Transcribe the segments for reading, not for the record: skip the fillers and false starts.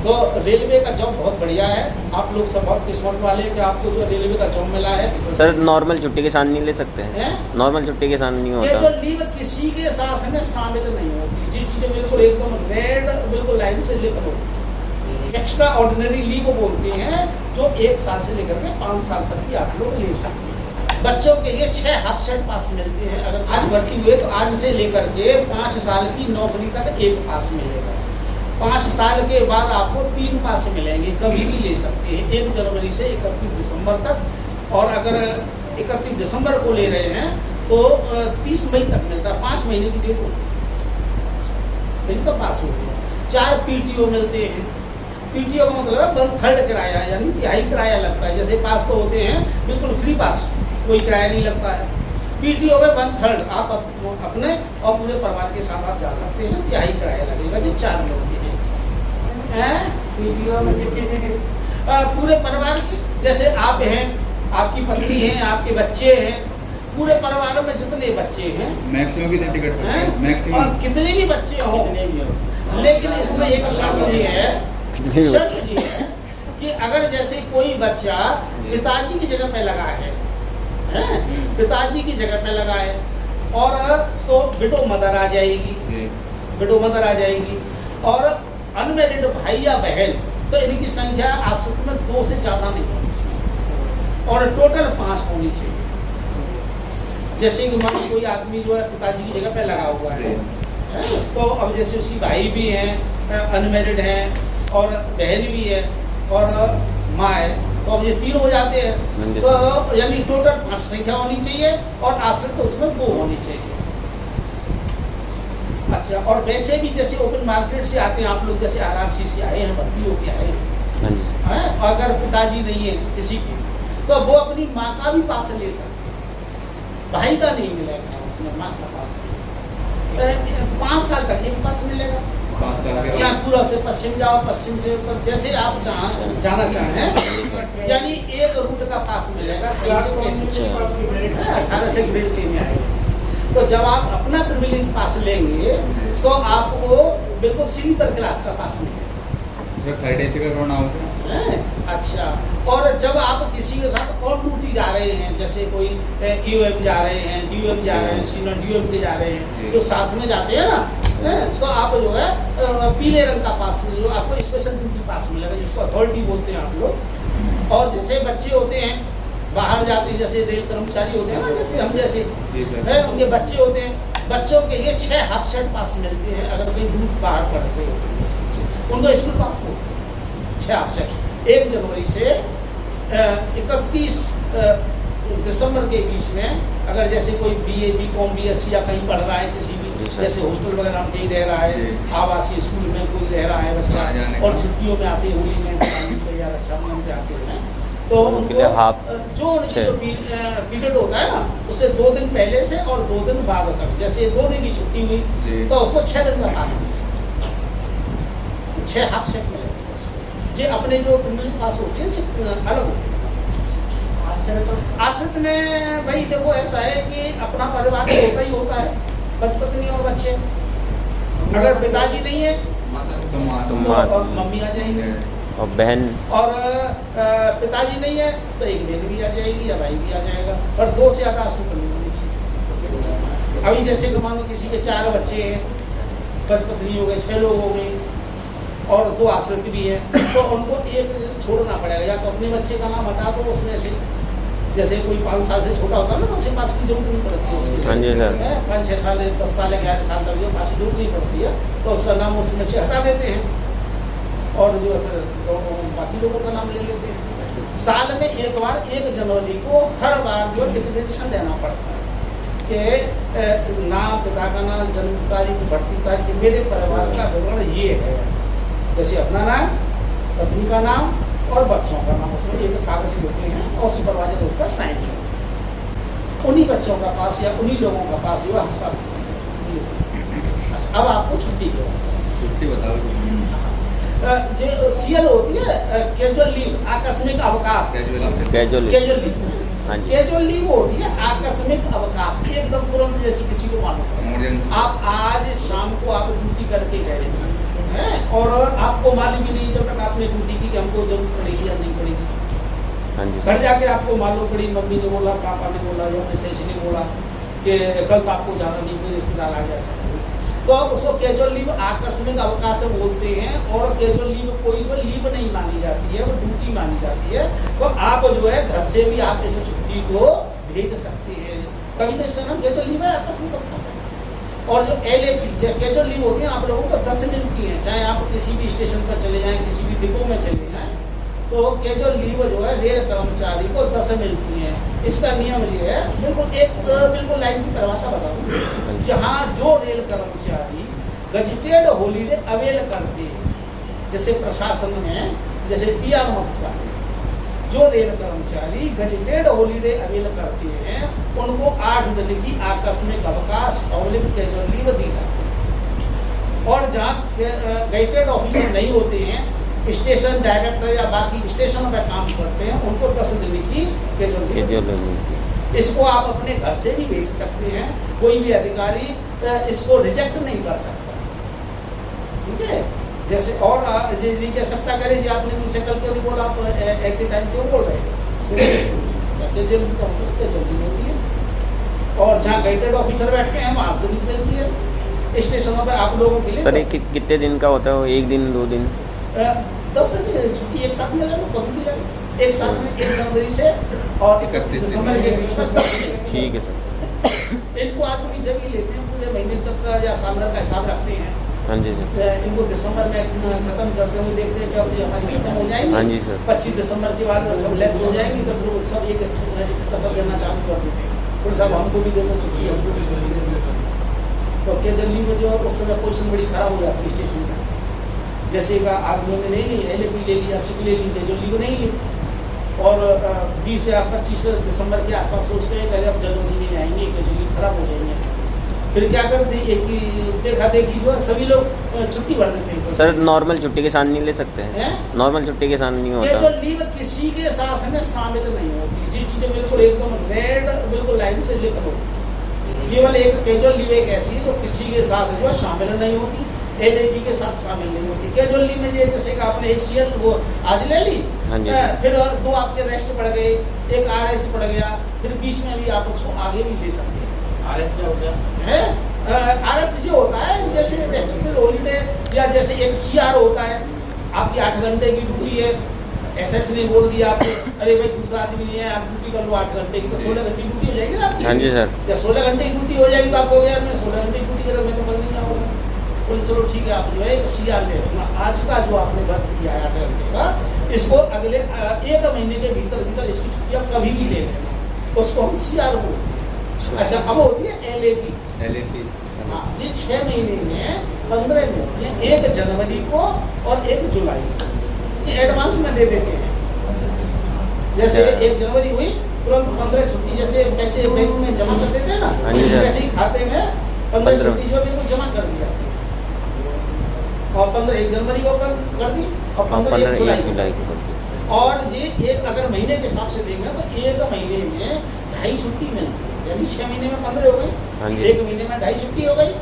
तो रेलवे का जॉब बहुत बढ़िया है, आप लोग सब बहुत किस्मत वाले हैं कि आपको जो रेलवे का जॉब मिला है। सर नॉर्मल छुट्टी के साथ नहीं ले सकते हैं? नॉर्मल छुट्टी के साथ नहीं ये होता? जो लीव किसी के साथ में शामिल नहीं होती, जी चीजें बिल्कुल एकदम रेड बिल्कुल लाइन से लिख लो। एक्स्ट्रा ऑर्डिनरी लीव बोलते हैं जो 1 साल से लेकर के 5 साल तक की आप लोग ले सकते हैं। बच्चों के लिए 6 हाफ सेट पास मिलते हैं। अगर आज भर्ती हुए तो आज से लेकर के 5 साल की नौकरी तक 1 पास मिलेगा। 5 साल के बाद आपको 3 पास मिलेंगे, कभी भी ले सकते हैं, 1 जनवरी से 31 दिसंबर तक। और अगर 31 दिसंबर को ले रहे हैं तो 30 मई तक मिलता है, 5 महीने की डेट होती है तो पास हो गया। 4 PTO मिलते हैं। PTO का मतलब 1/3 किराया यानी तिहाई किराया लगता है। जैसे पास तो होते हैं बिल्कुल फ्री पास, कोई किराया नहीं लगता है। PTO में 1/3 आप अपने और पूरे परिवार के साथ आप जा सकते हैं, तिहाई किराया लगेगा जी 4 लोग के एक साथ। PTO में कितने पूरे परिवार की, जैसे आप हैं, आपकी पत्नी है, आपके बच्चे हैं, पूरे परिवार में जितने बच्चे हैं मैक्सिमम कितने टिकट हैं, मैक्सिमम कितने भी बच्चे हों, लेकिन इसमें एक शर्त भी है, शर्त ये है कि अगर जैसे कोई बच्चा पिताजी की जगह पे लगा है, पिताजी की जगह पे लगा है और तो विडो मदर आ जाएगी, विडो मदर आ जाएगी। और अनमैरिड भाई या बहन तो इनकी संख्या आश्रित में 2 से ज़्यादा नहीं होनी चाहिए और टोटल 5 होनी चाहिए। जैसे कि मान कोई आदमी जो है पिताजी की जगह पे लगा हुआ है, तो अब जैसे उसकी भाई भी हैं, अनमैरिड हैं और बहन भी है और माँ है, तो अब ये 3 हो जाते हैं, तो यानी टोटल 5 संख्या होनी चाहिए और आश्रित तो उसमें 2 होनी चाहिए। अच्छा, और वैसे भी जैसे ओपन मार्केट से आते हैं आप लोग, जैसे RRC से आए हैं, भर्ती होके आए हैं, अगर पिताजी नहीं है किसी की तो वो अपनी माँ का भी पास ले सकते हैं, भाई का नहीं मिलेगा उसमें, माँ का पास ले सकते हैं। 5 साल तक 1 पास मिलेगा। 5 साल के चाहे पूर्व से पश्चिम जाओ, पश्चिम से उत्तर, जैसे आप जाना चाहें, यानी 1 रूट का पास मिलेगा। 18 से ग्रेड 3 में आएगा। तो जब आप अपना प्रिविलेज पास लेंगे तो आपको बिल्कुल स्लीपर क्लास का पास मिलेगा। 3rd AC का करना होता है। अच्छा, और जब आप किसी के साथ और ड्यूटी जा रहे हैं, जैसे कोई UM जा रहे हैं, DUM जा रहे हैं, सीनियर DUM के जा रहे हैं, तो साथ में जाते हैं ना, तो आप जो है पीले रंग का पास जो आपको स्पेशल ड्यूटी पास मिलेगा, जिसको अथॉरिटी बोलते हैं आप लोग। और जैसे बच्चे होते हैं बाहर जाते हैं, जैसे रेल कर्मचारी होते हैं ना, जैसे हम जैसे उनके बच्चे होते हैं, बच्चों के लिए 6 हाफ सेट पास मिलते हैं। अगर कोई दूर बाहर पढ़ते हो उनको स्कूल पास मिलते हैं 6 हाफ सेट। 1 जनवरी से 31 दिसंबर के बीच में अगर जैसे कोई BA, BCom, BSc या कहीं पढ़ रहा है, किसी भी जैसे हॉस्टल वगैरह में कहीं रह रहा है, आवासीय स्कूल में कोई रह रहा है बच्चा, और छुट्टियों में आते होली में या रक्षाबंधन में आते हैं, तो उनको जो पीरियड होता है ना, उससे 2 दिन पहले से और 2 दिन बाद तक, जैसे 2 दिन की छुट्टी हुई तो उसको 6 दिन का पास मिलेगा, 6 हाफ सेट मिलेगा। जो अपने जो प्रिविलेज पास होते हैं अलग होते हैं। आश्रित में भाई देखो ऐसा है कि अपना परिवार तो होता ही होता है, पत्नी और बच्चे। अगर पिताजी नहीं है तो मम्मी आ जाएंगे और बहन, और पिताजी नहीं है तो एक बहन भी आ जाएगी या भाई भी आ जाएगा, और 2 से ज़्यादा आश्रित नहीं होनी चाहिए। अभी जैसे कि मान लो किसी के 4 बच्चे हैं, पत्नी हो गए, 6 लोग हो गए और 2 आश्रित भी है, तो उनको एक छोड़ना पड़ेगा, या तो अपने बच्चे का नाम हटा दो उसमें से, जैसे कोई 5 साल से छोटा होता है ना, तो उसके पास की जरूरत नहीं पड़ती है उसकी। हाँ जी सर। 5-6 साल 10 साल 11 साल तक जो पास की जरूरत नहीं पड़ती है, तो उसका नाम उसमें से हटा देते हैं और जो तो बाकी लोगों का नाम ले लेते हैं। साल में एक बार 1 जनवरी को हर बार जो डिक्लेरेशन देना पड़ता है कि नाम, पिता का नाम, जन्म तारीख, भर्ती तारीख, मेरे परिवार का विवरण ये है, जैसे अपना नाम, पत्नी का नाम और बच्चों का नाम, उसमें एक कागज होते हैं और सुपरवाइजर उसका साइन है। उन्हीं बच्चों का पास या उन्हीं लोगों का पास हुआ सब। अब आपको छुट्टी बताओ। जो CL होती है कैजुअल लीव, आकस्मिक अवकाश, कैजुअल लीव। कैजुअल लीव होती है आकस्मिक अवकाश, एकदम तुरंत, जैसे किसी को मालूम आप आज शाम को आप ड्यूटी करके गए हैं और आप आपको मालूम ही नहीं जब तक आपने ड्यूटी की कि हमको जरूरत पड़ेगी या नहीं पड़ेगी। हाँ जी घर सर। जाके आपको मालूम पड़ी, मम्मी ने बोला, पापा ने बोला या मैसेज ने बोला कि कल तो आपको जाना नहीं, कोई रिश्तेदार आ गया, तो अब उसको कैजुअल लीव आकस्मिक अवकाश बोलते हैं। और कैजुअल लीव कोई जो लीव नहीं मानी जाती है, वो ड्यूटी मानी जाती है। तो आप जो है घर से भी आप इस छुट्टी को भेज सकते हैं, तभी तो इसका नाम कैजुअल लीव है, आकस्मिक अवकाश है। और जो LAP कैजुअल लीव होती है आप लोगों को 10 मिलती हैं, चाहे आप किसी भी स्टेशन पर चले जाएं, किसी भी डिपो में चले जाएं, तो कैजुअल लीव जो है रेल कर्मचारी को 10 मिलती हैं। इसका नियम ये है, बिल्कुल लाइन की परिभाषा बताऊं, जहां जो रेल कर्मचारी गजेटेड हॉलीडे अवेल करते हैं, जैसे प्रशासन में जैसे TR अफसर, जो रेल कर्मचारी गजेटेड हॉलीडे अवेल करते हैं उनको 8 दिन की आकस्मिक अवकाश कैजुअल लीव दी जाती है। और जहाँ गजेटेड ऑफिसर नहीं होते हैं, स्टेशन डायरेक्टर या बाकी स्टेशनों में काम करते हैं, उनको 10 दिन की कैजुअल लीव मिलती है। इसको आप अपने घर से भी भेज सकते हैं, कोई भी अधिकारी इसको रिजेक्ट नहीं कर सकता, ठीक है। जैसे और ये कह सकता करे जी आपने नहीं सेटल क्यों नहीं बोला, आप एट ए टाइम क्यों बोल रहे हैं, जल्दी होती है। और जहाँ गजेटेड ऑफिसर बैठते हैं वहाँ आपको नहीं मिलती है। स्टेशनों पर आप लोगों के लिए सर कितने दिन का होता है वो, 1 दिन 2 दिन? 10 दिन की छुट्टी एक साथ में ले लो, कभी भी ले लो, एक साथ में 1 जनवरी से और 31 दिसंबर के बीच में। ठीक है सर। इनको आदमी जब ही लेते हैं पूरे महीने तक का या साल भर का हिसाब रखते हैं। हाँ जी सर। इनको दिसंबर में खत्म करते हुए देखते हैं कि अब ये हमारी खत्म हो जाएंगी। हाँ जी सर। 25 दिसंबर के बाद सब लैप्स हो जाएंगी, तो फिर सब एक सब देना चालू कर देते हैं, फिर सब हमको भी देना छुट्टी, हमको भी छुट्टी देते। तो कैजुअल लीव में जो है उस समय पोजीशन बड़ी खराब हो जाती है स्टेशन में। जैसे आदमियों ने नहीं ली, LAP ले लिया, सिक ले ली, कैजुअल लीव नहीं ली, और 20 या 25 दिसंबर के आसपास सोचते हैं पहले अब जनवरी में आएंगे, कैजुअल लीव खराब हो जाएंगे। फिर क्या करते हैं कि देखा देखी जो सभी लोग छुट्टी भर देते हैं। सर नॉर्मल छुट्टी के साथ नहीं ले सकते हैं? नॉर्मल छुट्टी के साथ नहीं होता? कैजुअल लीव किसी के साथ में शामिल नहीं होती, जी चीजें बिल्कुल एकदम रेड बिल्कुल लाइन से लिख लो। केवल एक कैजुअल लीव एक ऐसी है जो किसी के साथ जो है शामिल नहीं होती, LAP के साथ शामिल नहीं होती। कैजुअल लीव में जैसे कि आपने एक CL वो आज ले ली, फिर 2 आपके रेस्ट पड़ गए, एक RS पड़ गया, फिर बीच में भी आप उसको आगे भी ले सकते हैं। RS में हो गया है, RS जो होता है जैसे रेस्ट्रिक्टेड हॉलीडे, या जैसे एक CR होता है, आपकी 8 घंटे की ड्यूटी है, SS ने बोल दिया आपसे अरे भाई दूसरा आदमी नहीं है, आप ड्यूटी कर लो 8 घंटे की, तो 16 घंटे की ड्यूटी हो जाएगी ना आपकी। हाँ जी सर। या 16 घंटे की ड्यूटी हो जाएगी तो आपको यार मैं 16 घंटे की ड्यूटी कर, मैं तो कल नहीं आऊँगा। बोले चलो ठीक है, आप जो है एक CR ले लेना, आज का जो आपने वर्क किया है 8 घंटे का, इसको अगले 1 महीने के भीतर इसकी छुट्टी आप कभी भी ले लेना, तो उसको हम CR बोलते हैं। अच्छा, अब होती है LAP। हाँ जी, 6 महीने में 15 में होती है, 1 जनवरी को और 1 जुलाई को, ये एडवांस में दे देते हैं। जैसे 1 जनवरी हुई तुरंत 15 छुट्टी, जैसे पैसे बैंक में जमा कर देते हैं ना, वैसे ही खाते में 15 छुट्टी जो है बिल्कुल जमा कर दी जाती है। और 15 1 जनवरी को कर दी और 15 1 जुलाई को कर दी। और ये एक अगर महीने के हिसाब से देखें तो 1 महीने में 2.5 छुट्टी मिलती है, यानी 6 महीने में 15 हो गई, 1 महीने में 2.5 छुट्टी हो गई,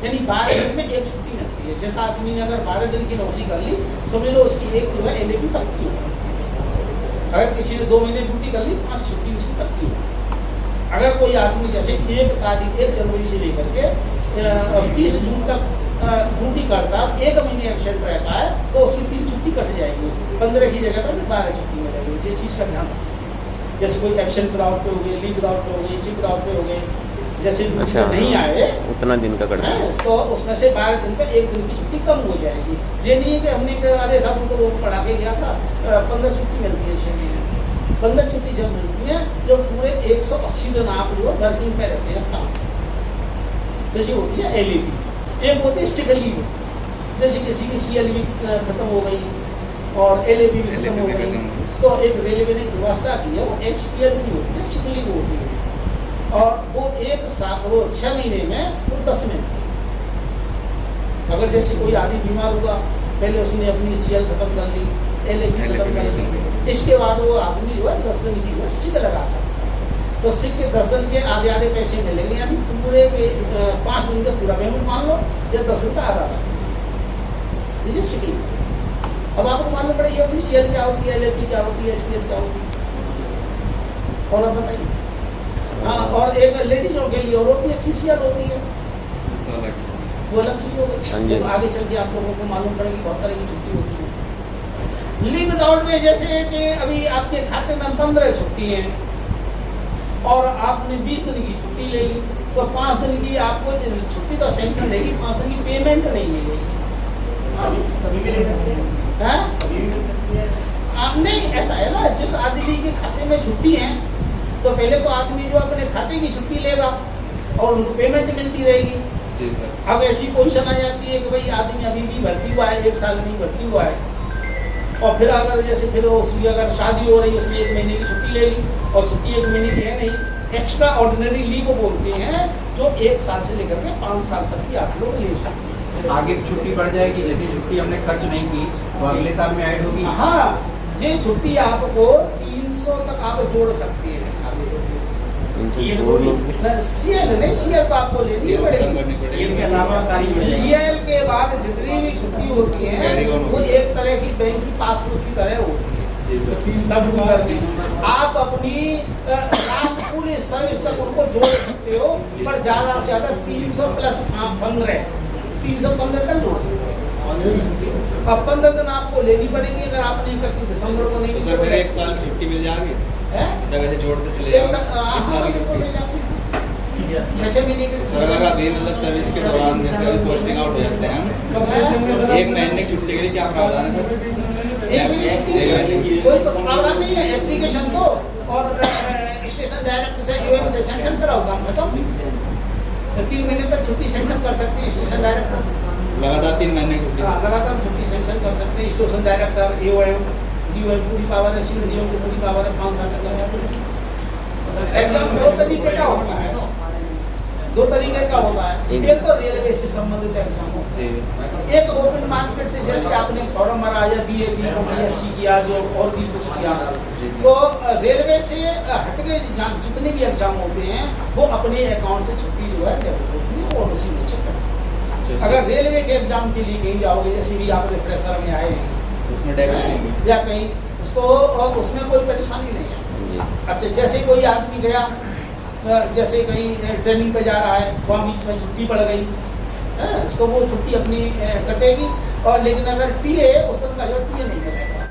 यानी 12 दिन में 1 छुट्टी मिलती है। जैसा आदमी ने अगर 12 दिन की नौकरी कर ली, समझ लो उसकी एक जो है LAP पक्की हो गई। अगर किसी ने 2 महीने ड्यूटी कर ली, 5 छुट्टी उसकी पक्की हो गई। अगर कोई आदमी जैसे 1 जनवरी से लेकर के 30 जून तक ड्यूटी करता है, 1 महीने एब्सेंट रहता है, तो उसकी 3 छुट्टी कट जाएगी, 15 की जगह पर 12 छुट्टी मिलेगी। ये चीज़ का ध्यान रखना। जैसे कोई एब्सेंट विदाउट पे हो गई, लीव विदाउट पे हो गई, सिक विदाउट पे हो गई, जैसे अच्छा, नहीं आए उतना दिन का कटना है, तो उसमें से 12 दिन पे 1 दिन की छुट्टी कम हो जाएगी। ये नहीं है कि हमने आधे साहब को वो पढ़ा के गया था 15 छुट्टी मिलती है 6 महीने में। 15 छुट्टी जब मिलती है जब पूरे 180 दिन आप जो वर्किंग पे रहते हैं काम, जैसी होती है LAP। एक होती है सिक लीव, जैसे किसी की CL भी खत्म हो गई और LAP भी खत्म हो गई, तो एक रेलवे ने व्यवस्था की है, वो HPL भी होती है, सिक लीव होती है, और वो 6 महीने में वो 10 में। अगर जैसे कोई आदमी बीमार हुआ, पहले उसने अपनी CL खत्म कर ली, LAP खत्म कर ली, इसके बाद वो आदमी जो है 10 दिन की वो सिक लगा सकता है। तो सिक के 10 दिन के आधे पैसे मिलेंगे, यानी पूरे के 5 दिन का पूरा पेमेंट मान लो, या 10 दिन का आधा, सिक लीव। अब आपको मालूम पड़ेगी होगी CL क्या होती है, LLP क्या होती है, SPL क्या होती है, और आप बताइए। हाँ, और एक लेडीजों के लिए और होती है CCL होती है, तो अलग वो अलग चीज हो हाँ गई। जी। तो आगे चल के आप लोगों को मालूम पड़ेगी बहुत तरह की छुट्टी होती है। लीव विदाउट में जैसे कि अभी आपके खाते में 15 छुट्टी हैं और आपने 20 दिन की छुट्टी ले ली, तो 5 दिन की आपको छुट्टी तो सैंक्शन रहेगी, 5 दिन की पेमेंट नहीं मिलेगी। कभी भी ले सकते हैं, हाँ? कभी भी मिल सकती है। नहीं, ऐसा है ना, जिस आदमी के खाते में छुट्टी है तो पहले तो आदमी जो अपने खाते की छुट्टी लेगा और उनको पेमेंट मिलती रहेगी। जी सर। अब ऐसी पोजीशन आ जाती है कि भाई आदमी अभी भी भर्ती हुआ है, 1 साल नहीं भर्ती हुआ है, और फिर अगर जैसे फिर उसकी अगर शादी हो रही, उसने 1 महीने की छुट्टी ले ली और छुट्टी 1 महीने की है नहीं, एक्स्ट्रा ऑर्डिनरी लीव बोलते हैं, जो 1 साल से लेकर के 5 साल तक की आप लोग ले सकते हैं। आगे छुट्टी बढ़ जाएगी, जैसे छुट्टी हमने खर्च नहीं की तो अगले साल में ऐड होगी। हाँ, ये छुट्टी आपको 300 तक आप जोड़ सकते हैं। CL नहीं, CL तो आपको लेनी ही पड़ेगी। CL के अलावा सारी CL के बाद जितनी भी छुट्टी होती है Carry on वो होगी। एक तरह की बैंक की पासबुक की तरह होती है। जी सर। तब वो करते हैं। आप अपनी लास्ट पूरी सर्विस तक उनको जोड़ सकते हो, पर ज्यादा से ज्यादा 300 प्लस 15 315 तक जोड़ सकते हो। अब 15 दिन आपको लेनी पड़ेगी अगर आपने 31 दिसंबर को तो नहीं सर फिर 1 साल छुट्टी मिल जाएगी, है? तब ऐसे जोड़ते चले एक जाओ। साल 1 साल की छुट्टी। जैसे महीने की सर अगर अभी मतलब सर्विस के दौरान जैसे अभी पोस्टिंग आउट हो जाते हैं, 1 महीने की छुट्टी के लिए क्या प्रावधान है सर? एक महीने की छुट्टी है, कोई प्रावधान नहीं है। एप्लीकेशन दो और स्टेशन डायरेक्टर से UM से सैंक्शन कराओ, काम खत्म। 3 महीने तक छुट्टी सैंक्शन कर सकते हैं स्टेशन डायरेक्टर। लगातार 3 महीने की छुट्टी। हाँ, लगातार छुट्टी सैंक्शन कर सकते हैं स्टेशन डायरेक्टर, AOM, DOM पूरी पावर है, CDO की पूरी पावर है, 5 साल तक कर सकते हैं। एग्जाम 2 तरीके का होता है, 2 तरीके का होता है। एक तो रेलवे से संबंधित एग्जाम होता है, जी। एक ओपन मार्केट से, जैसे आपने फॉर्म भरा या BA BCom BSc किया जो और भी कुछ किया, तो रेलवे से हटके एग्जाम जितने भी एग्जाम होते हैं वो अपने अकाउंट से छुट्टी जो है डेबिट होती है और उसी में से कटती है। अगर रेलवे के एग्जाम के लिए कहीं जाओगे, जैसे भी आपने फ्रेशर में आए हैं उसमें डेबिट नहीं है। या कहीं, तो उसमें कोई परेशानी नहीं है। अच्छा, जैसे कोई आदमी गया, जैसे कहीं ट्रेनिंग पे जा रहा है, वहाँ बीच में छुट्टी पड़ गई, तो वो छुट्टी अपनी कटेगी, और लेकिन अगर TA उस दिन का जो TA नहीं मिलेगा।